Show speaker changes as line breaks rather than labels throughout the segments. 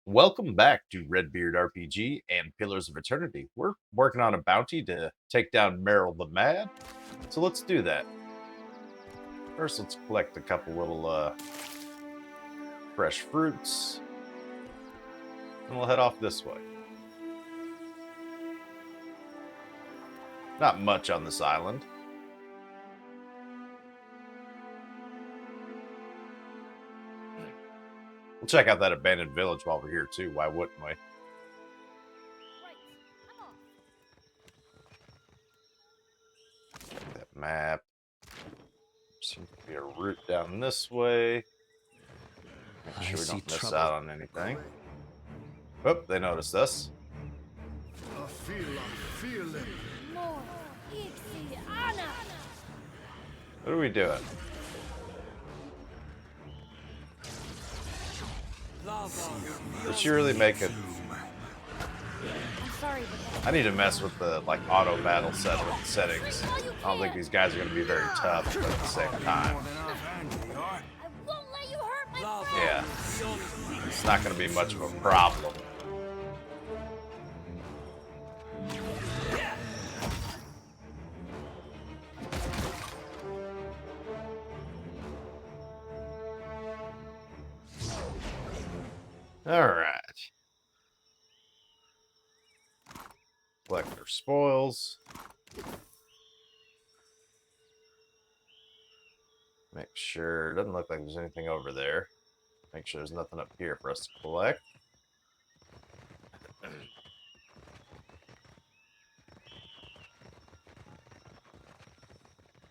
Welcome back to Redbeard RPG and Pillars of Eternity. We're working on a bounty to take down Mayrel the Mad, so let's do that. First, let's collect a couple little fresh fruits, and we'll head off this way. Not much on this island. We'll check out that abandoned village while we're here too. Why wouldn't we? That map. Seems to be a route down this way. Make sure we don't miss out on anything. Oh, they noticed us. What are we doing? Did she really make it? I need to mess with the auto battle settings. I don't think these guys are going to be very tough, but at the same time, yeah, it's not going to be much of a problem. All right. Collect their spoils. Make sure it doesn't look like there's anything over there. Make sure there's nothing up here for us to collect.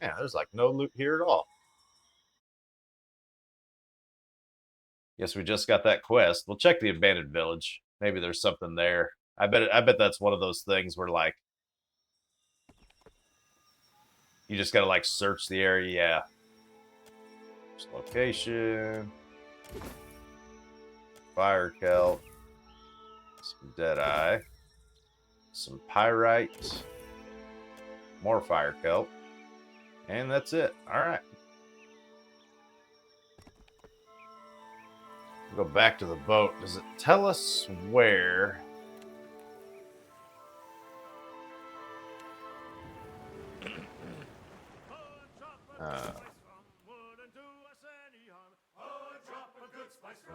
Yeah, there's no loot here at all. Guess we just got that quest. We'll check the abandoned village. Maybe there's something there. I bet that's one of those things where you just gotta search the area. Yeah. Just location. Fire kelp. Some deadeye. Some pyrite. More fire kelp. And that's it. Alright. Go back to the boat. Does it tell us where?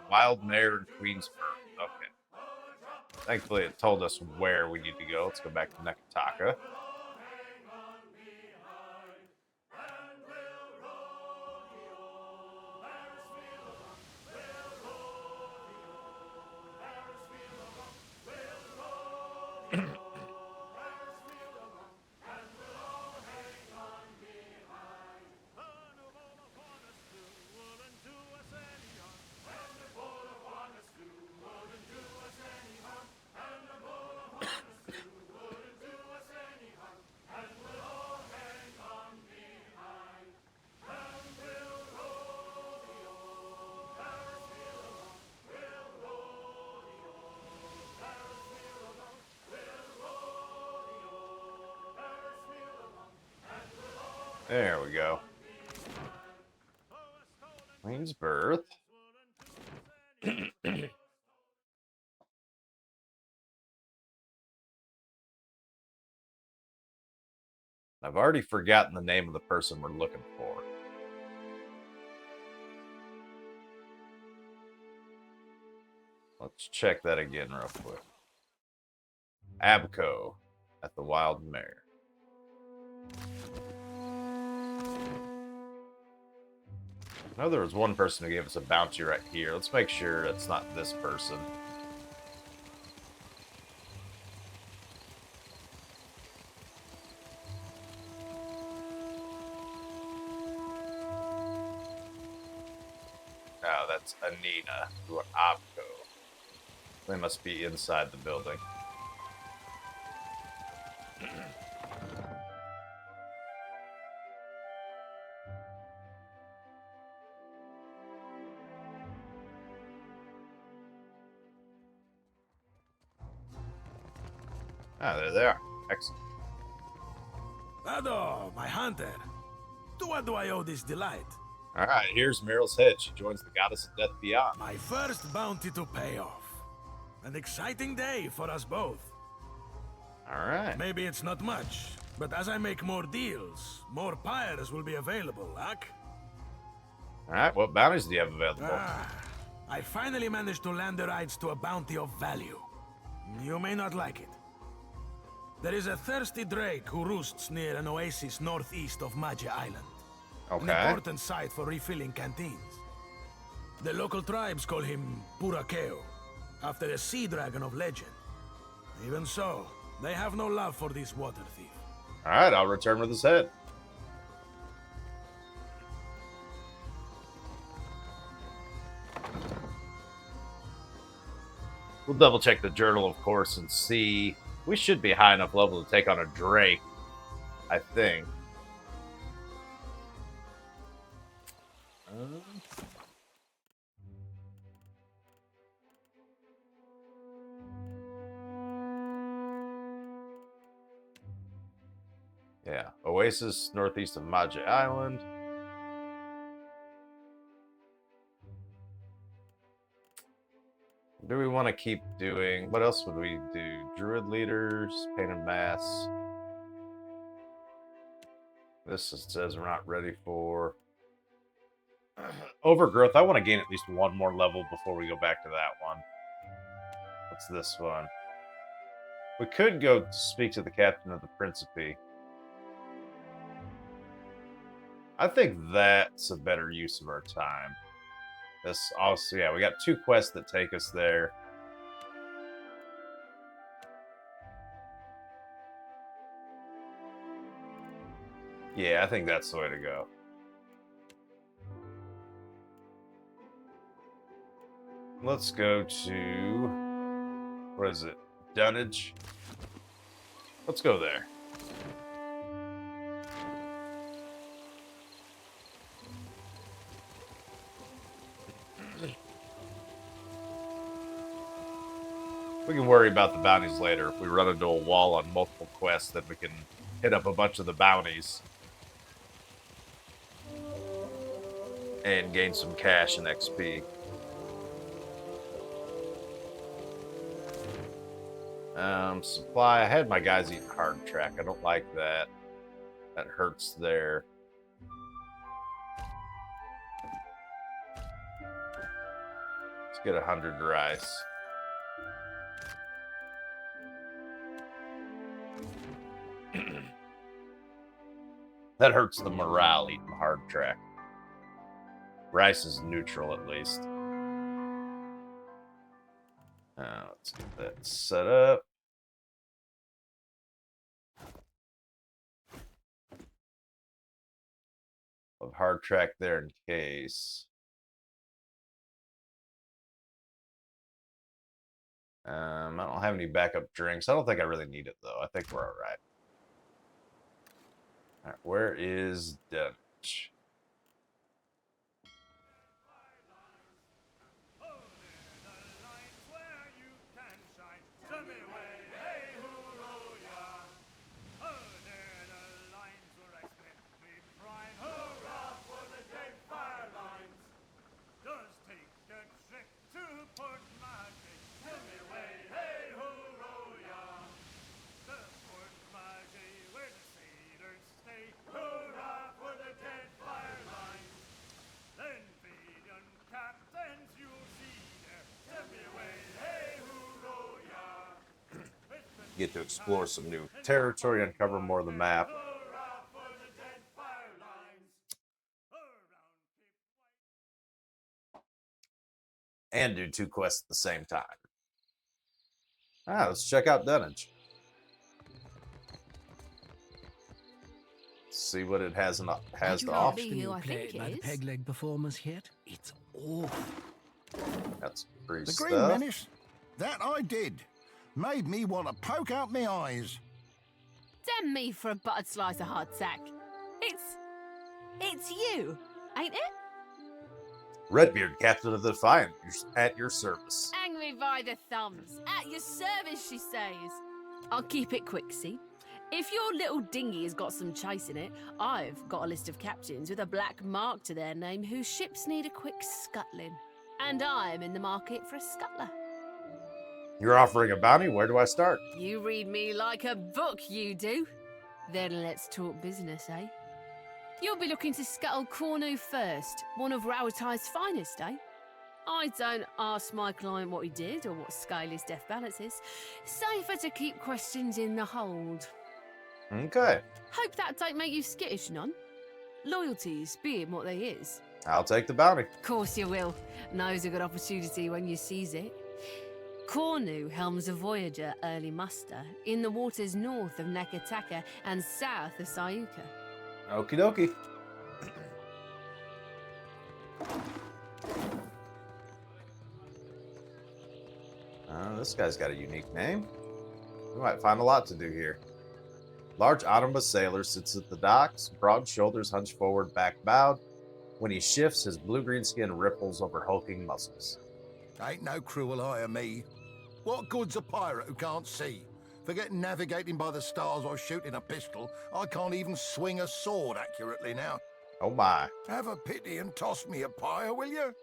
Wild Mare in Queensburg. Okay. Thankfully, it told us where we need to go. Let's go back to Nekataka. There we go. Queen's birth. I've already forgotten the name of the person we're looking for. Let's check that again real quick. Abco at the Wild Mare. I know there was one person who gave us a bounty right here. Let's make sure it's not this person. Oh, that's Anina, or Abco. They must be inside the building. Ah, there they are. Excellent.
Ado, my hunter. To what do I owe this delight?
Alright, here's Mayrel's head. She joins the goddess of death beyond.
My first bounty to pay off. An exciting day for us both.
All right.
Maybe it's not much, but as I make more deals, more pyres will be available, Ak.
All right. What bounties do you have available?
I finally managed to land the rights to a bounty of value. You may not like it. There is a thirsty drake who roosts near an oasis northeast of Maja Island.
Okay.
An important site for refilling canteens. The local tribes call him Purakan, after a sea dragon of legend. Even so, they have no love for this water thief.
All right. I'll return with his head. We'll double check the journal, of course, and see. We should be high enough level to take on a drake, I think. Yeah, oasis northeast of Maja Island. Do we want to keep doing? What else would we do? Druid leaders, painted mass. This says we're not ready for overgrowth. I want to gain at least one more level before we go back to that one. What's this one? We could go speak to the captain of the Principe. I think that's a better use of our time. This also, yeah, we got 2 quests that take us there. Yeah, I think that's the way to go. Let's go to, what is it? Dunnage. Let's go there. We can worry about the bounties later. If we run into a wall on multiple quests, then we can hit up a bunch of the bounties and gain some cash and XP. Supply. I had my guys eating hard track. I don't like that. That hurts there. Let's get 100 rice. That hurts the morale eating hard track. Rice is neutral at least. Let's get that set up. Of hard track there in case. I don't have any backup drinks. I don't think I really need it though. I think we're all right. All right, where is Dutch? Get to explore some new territory, uncover more of the map. And do 2 quests at the same time. Let's check out Dunnage. See what it has to offer.
Who I think it is. Peg leg performance yet? It's awful.
That's free
the
stuff.
Green Menace? That I did. Made me want to poke out my eyes.
Damn me for a buttered slice of hardtack. It's you, ain't it?
Redbeard, captain of the Defiant, at your service.
Hang me by the thumbs. At your service, she says. I'll keep it quick, see? If your little dinghy has got some chase in it, I've got a list of captains with a black mark to their name whose ships need a quick scuttling. And I'm in the market for a scuttler.
You're offering a bounty? Where do I start?
You read me like a book, you do. Then let's talk business, eh? You'll be looking to scuttle Chornu first, one of Rauatai's finest, eh? I don't ask my client what he did or what scale his death balance is. Safer to keep questions in the hold.
Okay.
Hope that don't make you skittish, none. Loyalties being what they is.
I'll take the bounty.
Course you will. Knows a good opportunity when you seize it. Chornu helms a Voyager early muster in the waters north of Nakataka and south of Sayuka.
Okie dokie. This guy's got a unique name. We might find a lot to do here. Large omnibus sailor sits at the docks, broad shoulders hunched forward, back bowed. When he shifts, his blue-green skin ripples over hulking muscles.
Ain't no cruel eye of me. What good's a pirate who can't see? Forget navigating by the stars or shooting a pistol. I can't even swing a sword accurately now.
Oh my.
Have a pity and toss me a pyre, will you?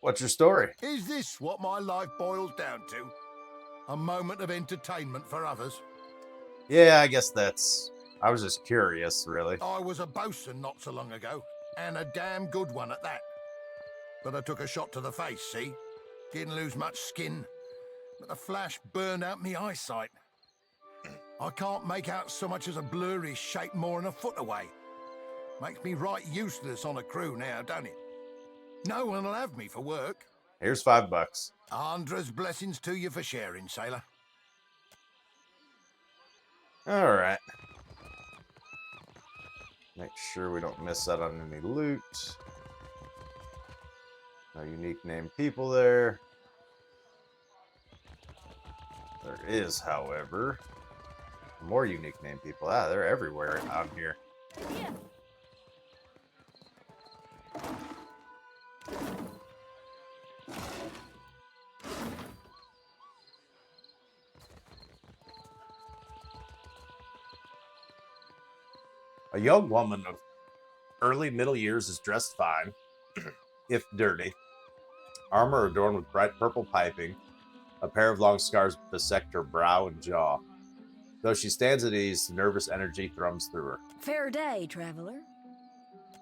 What's your story?
Is this what my life boils down to? A moment of entertainment for others?
Yeah, I guess that's... I was just curious, really.
I was a bosun not so long ago, and a damn good one at that. But I took a shot to the face, see? Didn't lose much skin, but the flash burned out me eyesight. I can't make out so much as a blurry shape more than a foot away. Makes me right useless on a crew now, don't it? No one will have me for work.
Here's $5.
Andra's blessings to you for sharing, sailor.
All right. Make sure we don't miss out on any loot. No unique named people there. There is, however, more unique named people. Ah, they're everywhere out here.
Yeah.
A young woman of early middle years is dressed fine, if dirty. Armor adorned with bright purple piping. A pair of long scars bisect her brow and jaw. Though she stands at ease, nervous energy thrums through her.
Fair day, traveler.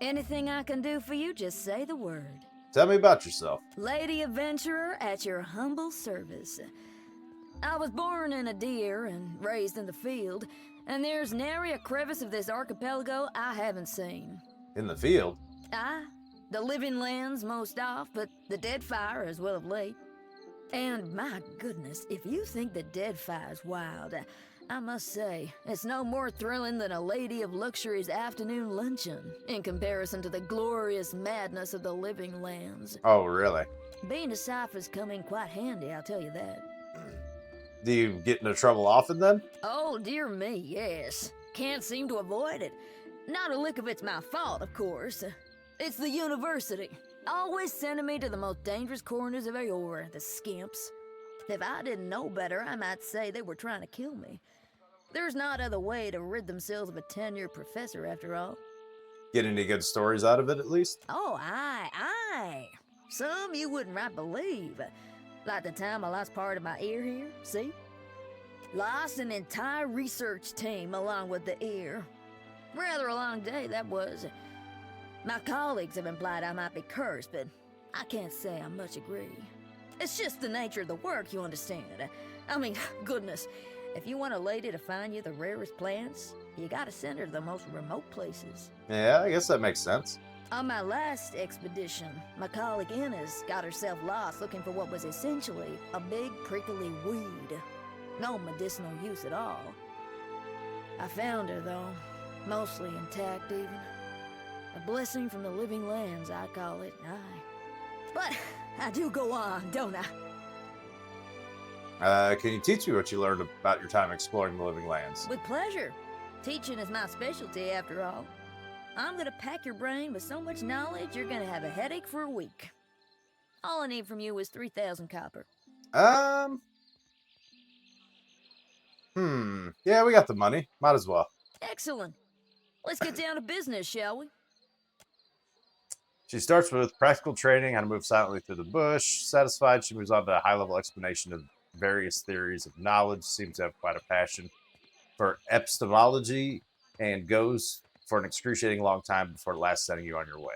Anything I can do for you, just say the word.
Tell me about yourself.
Lady adventurer at your humble service. I was born in a deer and raised in the field, and there's nary a crevice of this archipelago I haven't seen.
In the field?
Aye, the living lands most off, but the dead fire as well of late. And my goodness, if you think the dead fire's wild, I must say, it's no more thrilling than a lady of luxury's afternoon luncheon in comparison to the glorious madness of the living lands.
Oh, really?
Being a cipher's come in quite handy, I'll tell you that.
Do you get into trouble often then?
Oh, dear me, yes. Can't seem to avoid it. Not a lick of it's my fault, of course. It's the university. Always sending me to the most dangerous corners of Aora, the skimps. If I didn't know better, I might say they were trying to kill me. There's not other way to rid themselves of a tenured professor, after all.
Get any good stories out of it, at least?
Oh, aye. Some you wouldn't right believe. Like the time I lost part of my ear here, see? Lost an entire research team along with the ear. Rather a long day, that was. My colleagues have implied I might be cursed, but I can't say I much agree. It's just the nature of the work, you understand. I mean, goodness, if you want a lady to find you the rarest plants, you gotta send her to the most remote places.
Yeah, I guess that makes sense.
On my last expedition, my colleague Inez got herself lost looking for what was essentially a big prickly weed. No medicinal use at all. I found her, though, mostly intact even. A blessing from the living lands, I call it, aye. But I do go on, don't I?
Can you teach me what you learned about your time exploring the living lands?
With pleasure. Teaching is my specialty, after all. I'm gonna pack your brain with so much knowledge, you're gonna have a headache for a week. All I need from you is 3,000 copper.
Yeah, we got the money. Might as well.
Excellent. Let's get down to business, shall we?
She starts with practical training, how to move silently through the bush. Satisfied, she moves on to a high-level explanation of various theories of knowledge, seems to have quite a passion for epistemology, and goes for an excruciating long time before last sending you on your way.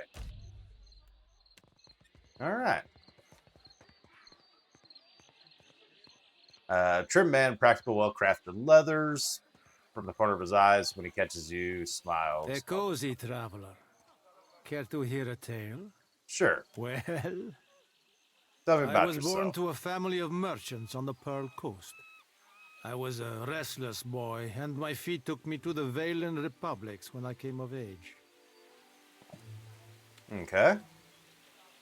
All right. Trim man, practical, well-crafted leathers. From the corner of his eyes, when he catches you, smiles.
A cozy traveler. Care to hear a tale?
Sure.
Well,
Tell me
I
about
was
yourself.
born to a family of merchants on the Pearl Coast. I was a restless boy, and my feet took me to the Valen Republics when I came of age.
Okay.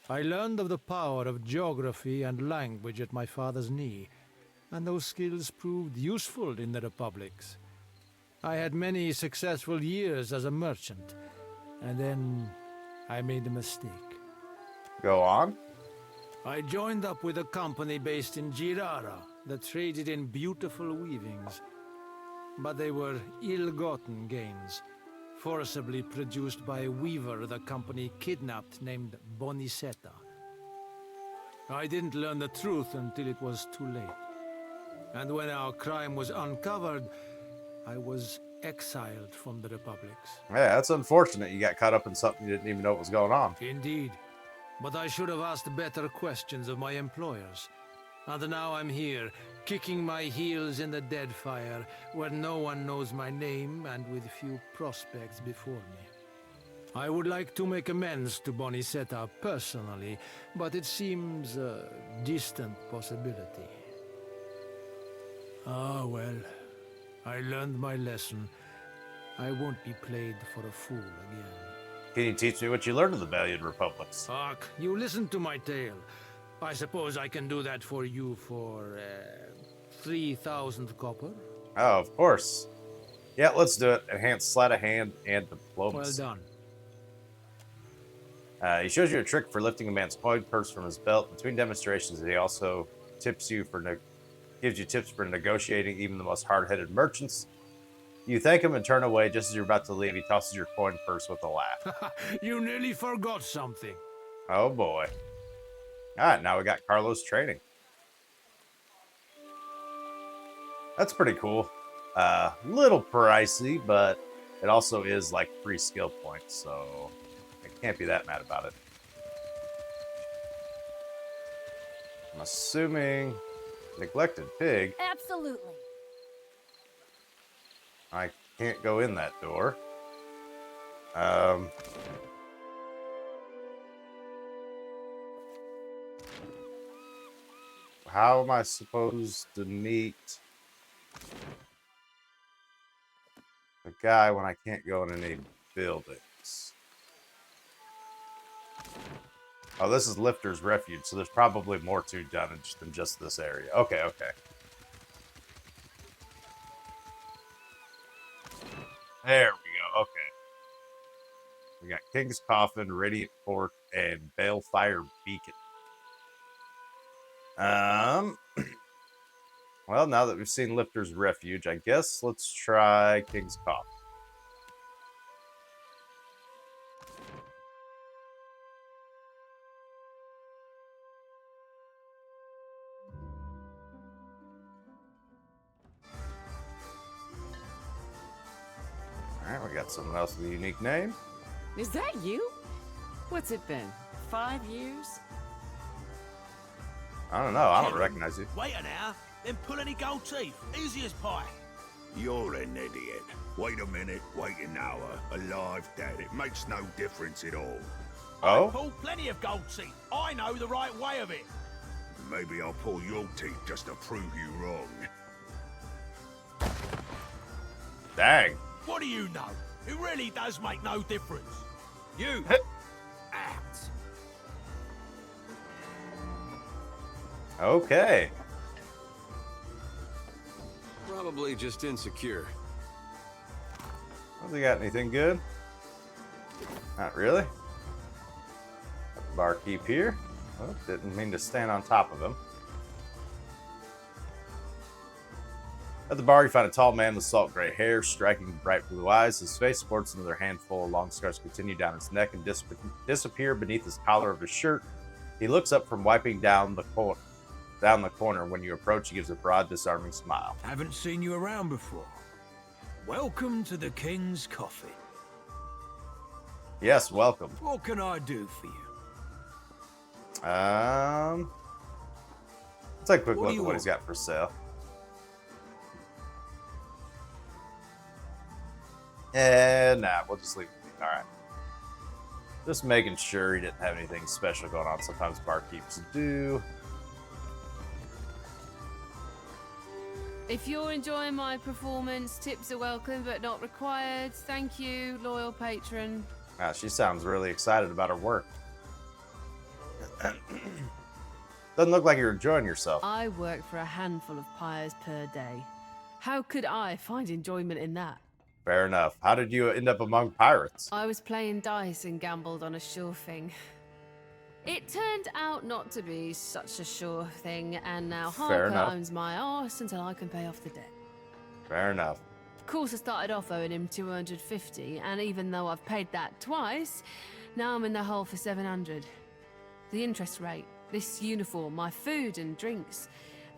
I learned of the power of geography and language at my father's knee, and those skills proved useful in the republics. I had many successful years as a merchant, and then I made a mistake.
Go on.
I joined up with a company based in Girara that traded in beautiful weavings. But they were ill-gotten gains, forcibly produced by a weaver the company kidnapped named Bonicetta. I didn't learn the truth until it was too late. And when our crime was uncovered, I was exiled from the republics.
Yeah, that's unfortunate. You got caught up in something you didn't even know what was going on.
Indeed. But I should have asked better questions of my employers. And now I'm here, kicking my heels in the dead fire, where no one knows my name and with few prospects before me. I would like to make amends to Bonicetta personally, but it seems a distant possibility. Ah, well, I learned my lesson. I won't be played for a fool again.
Can you teach me what you learned in the Valiant Republics?
Hark, you listened to my tale. I suppose I can do that for you for 3,000 copper?
Oh, of course. Yeah, let's do it. Enhanced sleight of hand and
Well
diplomacy.
done.
He shows you a trick for lifting a man's coin purse from his belt. Between demonstrations, he also gives you tips for negotiating even the most hard-headed merchants. You thank him and turn away. Just as you're about to leave, he tosses your coin purse with a laugh.
You nearly forgot something.
Oh boy. Alright, now we got Carlos training. That's pretty cool. Little pricey, but it also is like free skill points, so I can't be that mad about it. I'm assuming neglected pig.
Absolutely.
I can't go in that door. How am I supposed to meet the guy when I can't go in any buildings? Oh, this is Lifter's Refuge, so there's probably more to Dunnage than just this area. Okay, okay. There we go. Okay. We got King's Coffin, Radiant Fort, and Balefire Beacon. Well, now that we've seen Lifter's Refuge, I guess let's try King's Coffin. Alright, we got someone else with a unique name.
Is that you? What's it been? 5 years?
I don't know, I don't recognize you.
Wait an hour, then pull any gold teeth. Easy as pie.
You're an idiot. Wait a minute, wait an hour. Alive, dead, it makes no difference at all.
I
Oh?
pull plenty of gold teeth. I know the right way of it.
Maybe I'll pull your teeth just to prove you wrong.
Dang.
What do you know? It really does make no difference. You! Out!
Okay.
Probably just insecure.
Have they got anything good? Not really. Got the barkeep here. Oh, didn't mean to stand on top of him. At the bar, you find a tall man with salt gray hair, striking bright blue eyes. His face sports another handful of long scars continue down his neck and disappear beneath his collar of his shirt. He looks up from wiping down the down the corner. When you approach, he gives a broad, disarming smile.
Haven't seen you around before. Welcome to the King's Coffee.
Yes, welcome.
What can I do for you?
Let's take a quick
What
look
do
at
you
what he's
want?
got for sale. And nah, we'll just leave it. All right. Just making sure he didn't have anything special going on. Sometimes barkeeps do.
If you're enjoying my performance, tips are welcome but not required. Thank you, loyal patron.
Ah, she sounds really excited about her work. Doesn't look like you're enjoying yourself.
I work for a handful of pyres per day. How could I find enjoyment in that?
Fair enough. How did you end up among pirates?
I was playing dice and gambled on a sure thing. It turned out not to be such a sure thing, and now
Fair
Harper
enough.
owns my arse until I can pay off the debt.
Fair enough.
Of course, I started off owing him 250, and even though I've paid that twice, now I'm in the hole for 700. The interest rate, this uniform, my food and drinks,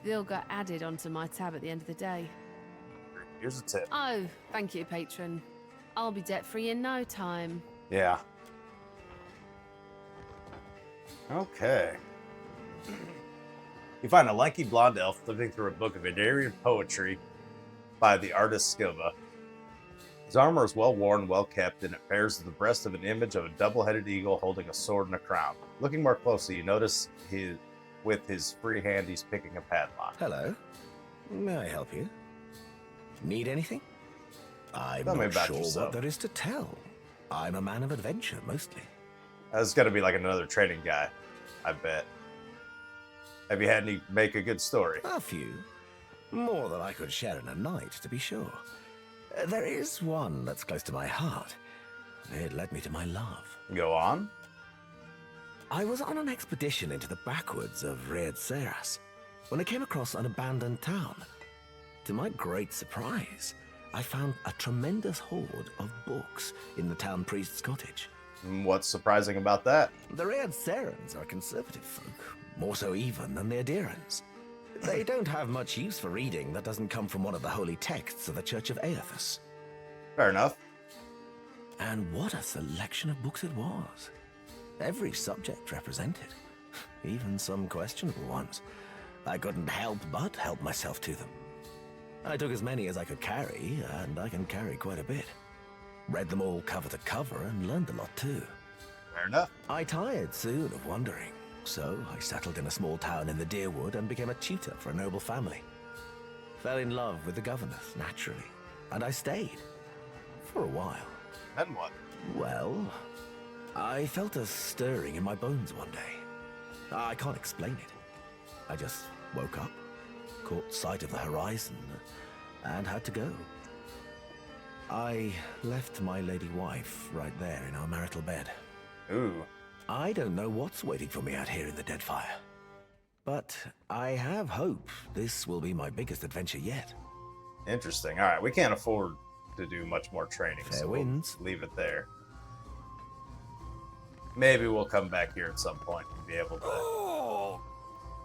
they'll get added onto my tab at the end of the day.
Here's a tip.
Oh, thank you, patron. I'll be debt-free in no time.
Yeah. Okay. You find a lanky blonde elf flipping through a book of Idarian poetry by the artist Skilva. His armor is well worn, well kept, and it bears the breast of an image of a double-headed eagle holding a sword and a crown. Looking more closely, you notice with his free hand, he's picking a padlock.
Hello. May I help you? Need anything? I'm
Tell me
not
about
sure
yourself.
what there is to tell. I'm a man of adventure, mostly.
That's got to be like another trading guy, I bet. Have you had any make a good story?
A few. More than I could share in a night, to be sure. There is one that's close to my heart. It led me to my love.
Go on.
I was on an expedition into the backwoods of Redbeard when I came across an abandoned town. To my great surprise, I found a tremendous hoard of books in the town priest's cottage.
What's surprising about that?
The Redbeards are conservative folk, more so even than the Adirans. They don't have much use for reading that doesn't come from one of the holy texts of the Church of Aethus.
Fair enough.
And what a selection of books it was. Every subject represented, even some questionable ones. I couldn't help but help myself to them. I took as many as I could carry, and I can carry quite a bit. Read them all cover to cover and learned a lot too.
Fair enough.
I tired soon of wandering, so I settled in a small town in the Deerwood and became a tutor for a noble family. Fell in love with the governess, naturally, and I stayed. For a while.
Then what?
Well, I felt a stirring in my bones one day. I can't explain it. I just woke up, caught sight of the horizon, and had to go. I left my lady wife right there in our marital bed.
Ooh.
I don't know what's waiting for me out here in the Deadfire. But I have hope this will be my biggest adventure yet.
Interesting. All right, we can't afford to do much more training,
Fair
so
winds.
we'll leave it there. Maybe we'll come back here at some point and be able to...
Oh,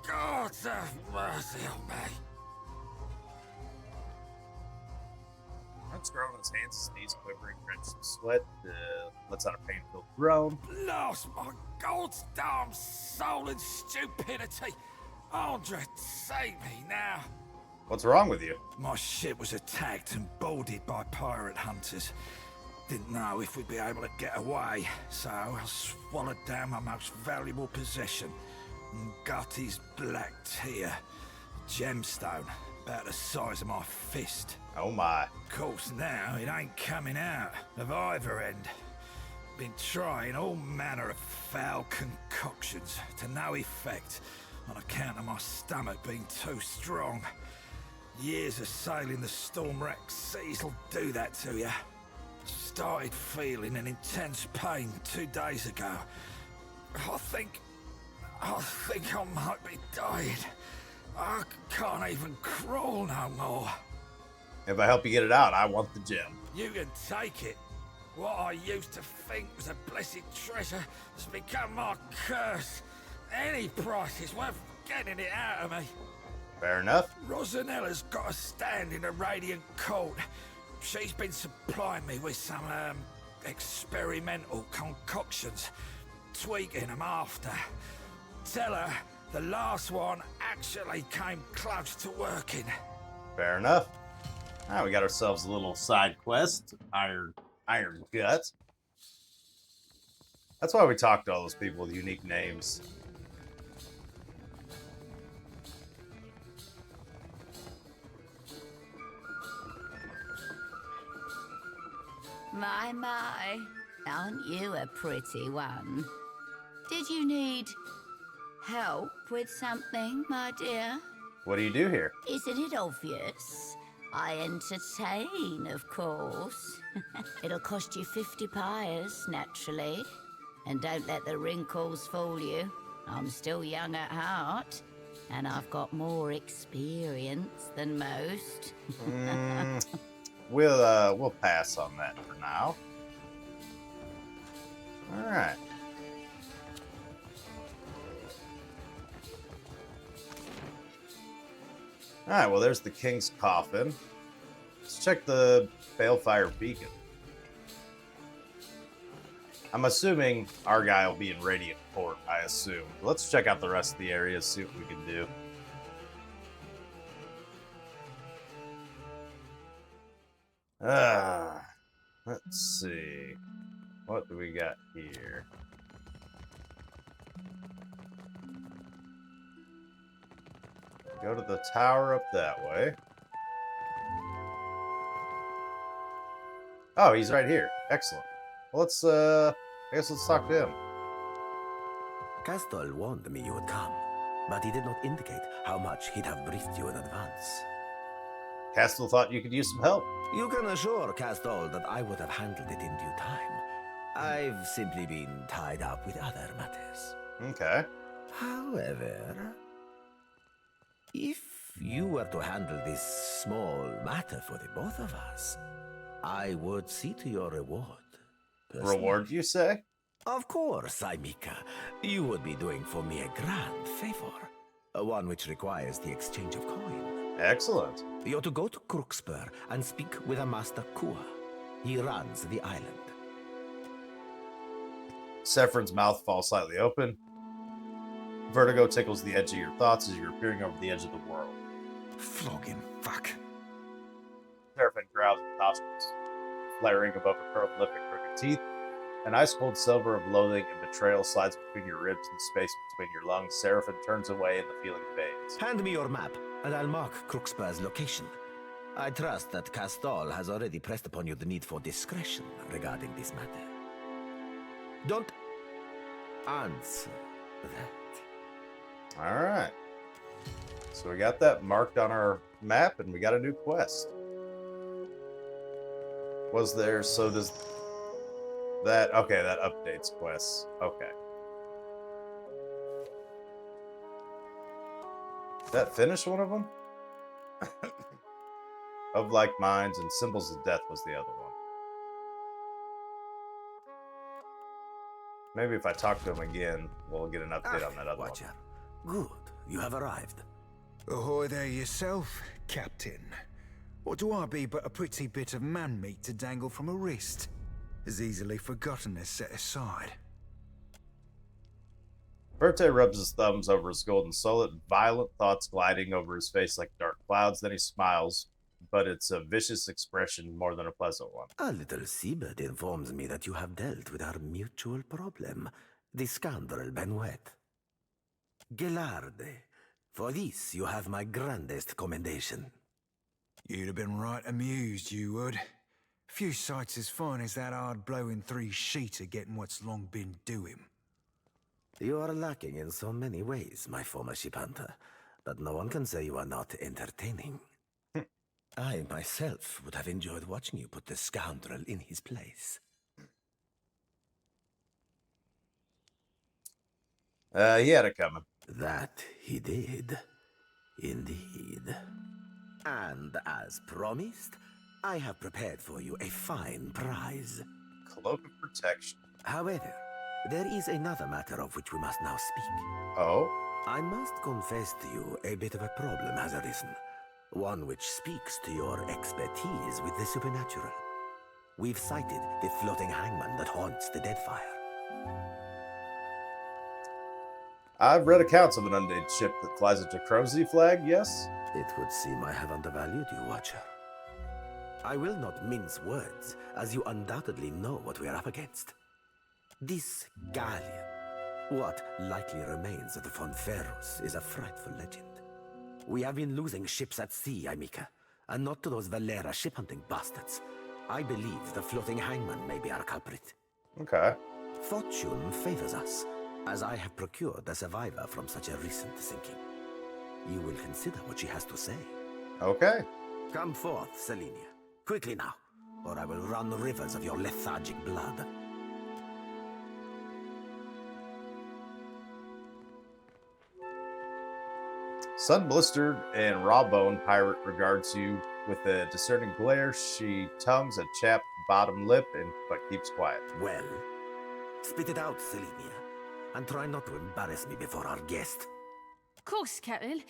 God have mercy on me.
Let's grow on his hands, his knees quivering, drenched in sweat, lets out a pain-filled groan.
Lost my God's damn soul and stupidity. Andre, save me now.
What's wrong with you?
My ship was attacked and boarded by pirate hunters. Didn't know if we'd be able to get away, so I swallowed down my most valuable possession, Ngati's black tear, a gemstone about the size of my fist.
Oh my.
Of course now it ain't coming out of either end. Been trying all manner of foul concoctions to no effect on account of my stomach being too strong. Years of sailing the storm-racked seas will do that to you. Started feeling an intense pain 2 days ago. I think I might be dying. I can't even crawl no more.
If I help you get it out, I want the gem.
You can take it. What I used to think was a blessed treasure has become my curse. Any price is worth getting it out of me.
Fair enough.
Rosanella's got a stand in the Radiant Court. She's been supplying me with some, experimental concoctions, tweaking them after. Tell her the last one actually came close to working.
Fair enough. Now we got ourselves a little side quest. Iron Gut. That's why we talk to all those people with unique names.
My, aren't you a pretty one? Did you need help with something, my dear?
What do you do here?
Isn't it obvious? I entertain, of course. It'll cost you 50 pyres, naturally. And don't let the wrinkles fool you. I'm still young at heart, and I've got more experience than most.
We'll pass on that for now. All right. All right, well, there's the King's Coffin. Let's check the Balefire Beacon. I'm assuming our guy will be in Radiant Court, I assume. Let's check out the rest of the area, see what we can do. Let's see. What do we got here? Go to the tower up that way. Oh, he's right here. Excellent. Well, I guess let's talk to him.
Castol warned me you would come, but he did not indicate how much he'd have briefed you in advance.
Castol thought you could use some help.
You can assure Castol that I would have handled it in due time. I've simply been tied up with other matters.
Okay.
However, if you were to handle this small matter for the both of us, I would see to your reward. Personally.
Reward, you say?
Of course, Aimika. You would be doing for me a grand favor. One which requires the exchange of coin.
Excellent.
You're to go to Crookspur and speak with a Master Kua. He runs the island.
Saffron's mouth falls slightly open. Vertigo tickles the edge of your thoughts as you're peering over the edge of the world.
Flogging fuck.
Saffron growls with nostrils flaring above a curled lip and crooked teeth. An ice-cold silver of loathing and betrayal slides between your ribs and the space between your lungs. Seraphim turns away and the feeling fades.
Hand me your map, and I'll mark Crookspur's location. I trust that Castol has already pressed upon you the need for discretion regarding this matter. Don't answer that.
All right. So we got that marked on our map, and we got a new quest. Was there, so does that, okay, that updates quests. Okay. Did that finish one of them? Of Like Minds and Symbols of Death was the other one. Maybe if I talk to him again, we'll get an update on that other
Watcher.
one.
Good, you have arrived.
Ahoy there yourself, Captain. What do I be but a pretty bit of man meat to dangle from a wrist? As easily forgotten as set aside.
Verte rubs his thumbs over his golden solet, violent thoughts gliding over his face like dark clouds. Then he smiles, but it's a vicious expression more than a pleasant one.
A little seabird informs me that you have dealt with our mutual problem, the scoundrel Benuet. Gelarde, for this you have my grandest commendation.
You'd have been right amused, you would. Few sights as fine as that hard blowing 3-sheeter getting what's long been due him.
You are lacking in so many ways, my former ship hunter, but no one can say you are not entertaining. I myself would have enjoyed watching you put the scoundrel in his place.
He had it coming.
That he did. Indeed. And as promised, I have prepared for you a fine prize.
Cloak of Protection.
However, there is another matter of which we must now speak.
Oh?
I must confess to you, a bit of a problem has arisen. One which speaks to your expertise with the supernatural. We've sighted the floating hangman that haunts the Deadfire.
I've read accounts of an unnamed ship that flies a Chornu flag, yes?
It would seem I have undervalued you, Watcher. I will not mince words, as you undoubtedly know what we are up against. This galleon, what likely remains of the Fonferros, is a frightful legend. We have been losing ships at sea, Amica, and not to those Valera ship-hunting bastards. I believe the floating hangman may be our culprit.
Okay.
Fortune favors us, as I have procured a survivor from such a recent sinking. You will consider what she has to say.
Okay.
Come forth, Selenia. Quickly now, or I will run rivers of your lethargic blood.
Sun-blistered and raw-boned pirate regards you with a discerning glare. She tongues a chapped bottom lip but keeps quiet.
Well, spit it out, Selenia, and try not to embarrass me before our guest.
Of course, Captain.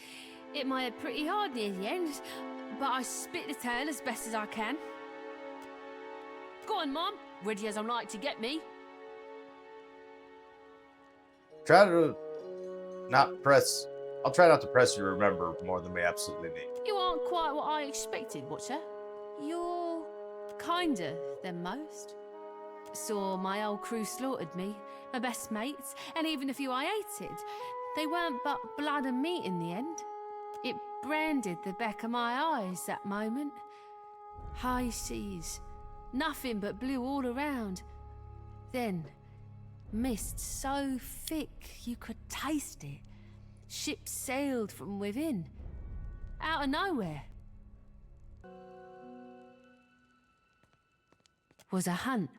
It might have pretty hard near the end, but I spit the tale as best as I can. Go on, Mom. Ready as I'm like to get me.
Try to not press... I'll try not to press you to remember more than we absolutely need.
You aren't quite what I expected, Watcher. You're kinder than most. Saw my old crew slaughtered me, my best mates, and even the few I hated. They weren't but blood and meat in the end. It branded the back of my eyes that moment. High seas, nothing but blue all around. Then, mist so thick you could taste it. Ships sailed from within, out of nowhere. Was a hunt,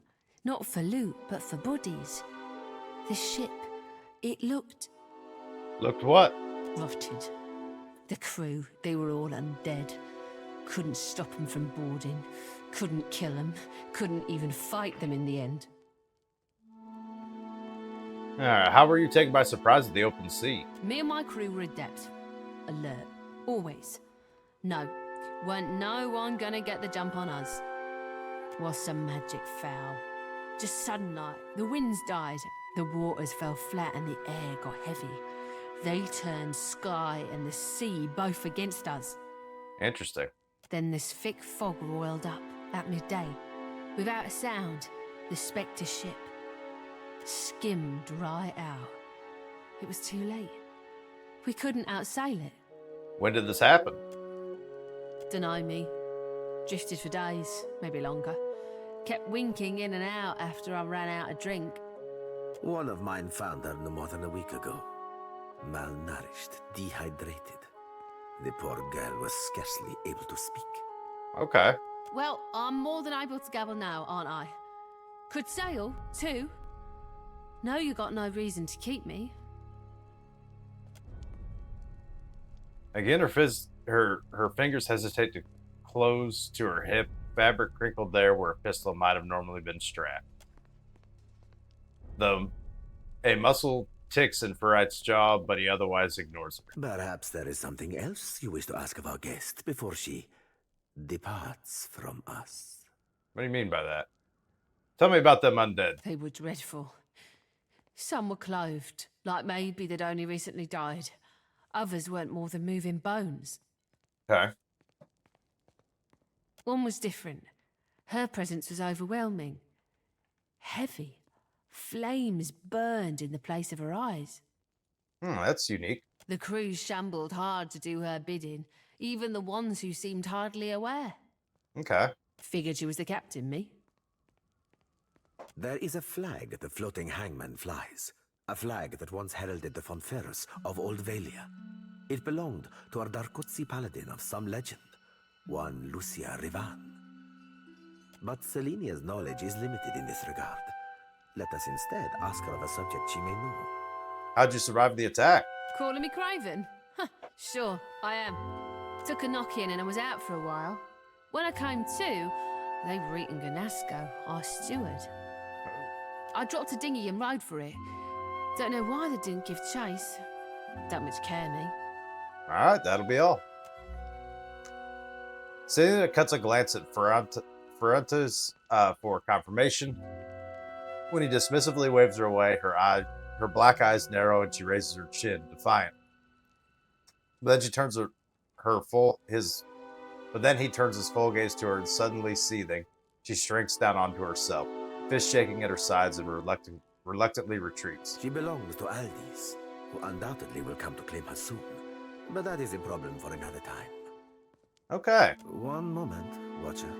not for loot, but for bodies. The ship, it looked...
Looked what?
Rotted. The crew, they were all undead. Couldn't stop them from boarding, couldn't kill them, couldn't even fight them in the end.
How were you taken by surprise at the open sea?
Me and my crew were adept. Alert. Always. No. Weren't no one gonna get the jump on us. Was some magic foul. Just sudden like, the winds died, the waters fell flat and the air got heavy. They turned sky and the sea both against us.
Interesting.
Then this thick fog roiled up at midday. Without a sound, the Spectre ship skimmed right out. It was too late. We couldn't outsail it.
When did this happen?
Dunno me. Drifted for days, maybe longer. Kept winking in and out after I ran out of drink.
One of mine found her no more than a week ago. Malnourished, dehydrated. The poor girl was scarcely able to speak.
Okay.
Well, I'm more than able to gabble now, aren't I? Could sail, too. No, you got no reason to keep me.
Again, her fingers hesitate to close to her hip, fabric crinkled there where a pistol might have normally been strapped. A muscle ticks in Ferrite's jaw, but he otherwise ignores her.
Perhaps there is something else you wish to ask of our guest before she departs from us.
What do you mean by that? Tell me about them undead.
They were dreadful. Some were clothed, like maybe they'd only recently died. Others weren't more than moving bones.
Okay.
One was different. Her presence was overwhelming. Heavy. Flames burned in the place of her eyes.
That's unique.
The crew shambled hard to do her bidding, even the ones who seemed hardly aware.
Okay.
Figured she was the captain, me.
There is a flag the floating hangman flies. A flag that once heralded the Fonferros of Old Valia. It belonged to a Darkotsi paladin of some legend, one Lucia Rivan. But Selenia's knowledge is limited in this regard. Let us instead ask her of a subject she may know.
How'd you survive the attack?
Calling me Craven? Sure, I am. Took a knock-in and I was out for a while. When I came to, they were eating Ganasco, our steward. I dropped a dinghy and rode for it. Don't know why they didn't give chase. Don't much care me.
All right, that'll be all. Selena cuts a glance at Fuentes for confirmation. When he dismissively waves her away, her black eyes narrow and she raises her chin, defiant. But then he turns his full gaze to her, and suddenly seething, she shrinks down onto herself, fist shaking at her sides, and reluctantly retreats.
She belongs to Aldis, who undoubtedly will come to claim her soon. But that is a problem for another time.
Okay.
One moment, Watcher.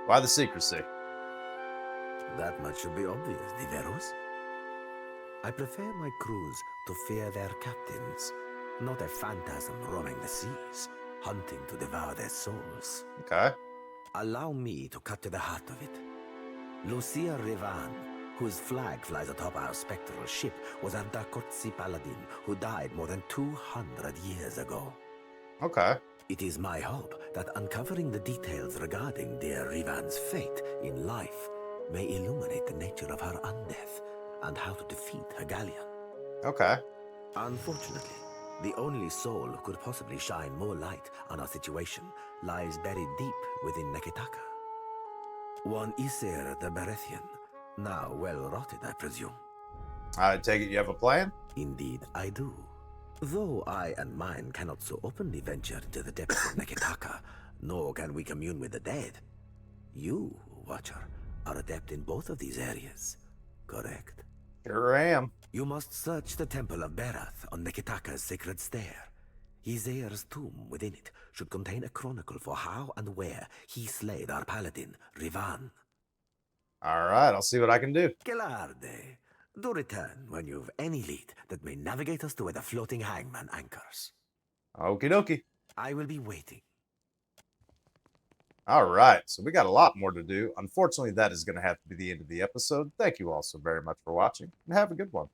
Why the secrecy?
That much should be obvious, Diveros. I prefer my crews to fear their captains, not a phantasm roaming the seas, hunting to devour their souls.
Okay.
Allow me to cut to the heart of it. Lucia Revan, whose flag flies atop our spectral ship, was a Dakotsi paladin who died more than 200 years ago.
Okay.
It is my hope that uncovering the details regarding dear Revan's fate in life may illuminate the nature of her undeath and how to defeat her galleon.
Okay.
Unfortunately, the only soul who could possibly shine more light on our situation lies buried deep within Neketaka. One Isir the Berethian, now well rotted, I presume.
I take it you have a plan?
Indeed, I do. Though I and mine cannot so openly venture into the depths of Neketaka, nor can we commune with the dead. You, Watcher, are adept in both of these areas, correct?
Sure am.
You must search the Temple of Berath on Neketaka's sacred stair. Izair's tomb within it should contain a chronicle for how and where he slayed our paladin, Rivan.
All right, I'll see what I can do.
Gelarde, do return when you've any lead that may navigate us to where the floating hangman anchors.
Okie dokie.
I will be waiting.
All right, so we got a lot more to do. Unfortunately, that is going to have to be the end of the episode. Thank you all so very much for watching, and have a good one.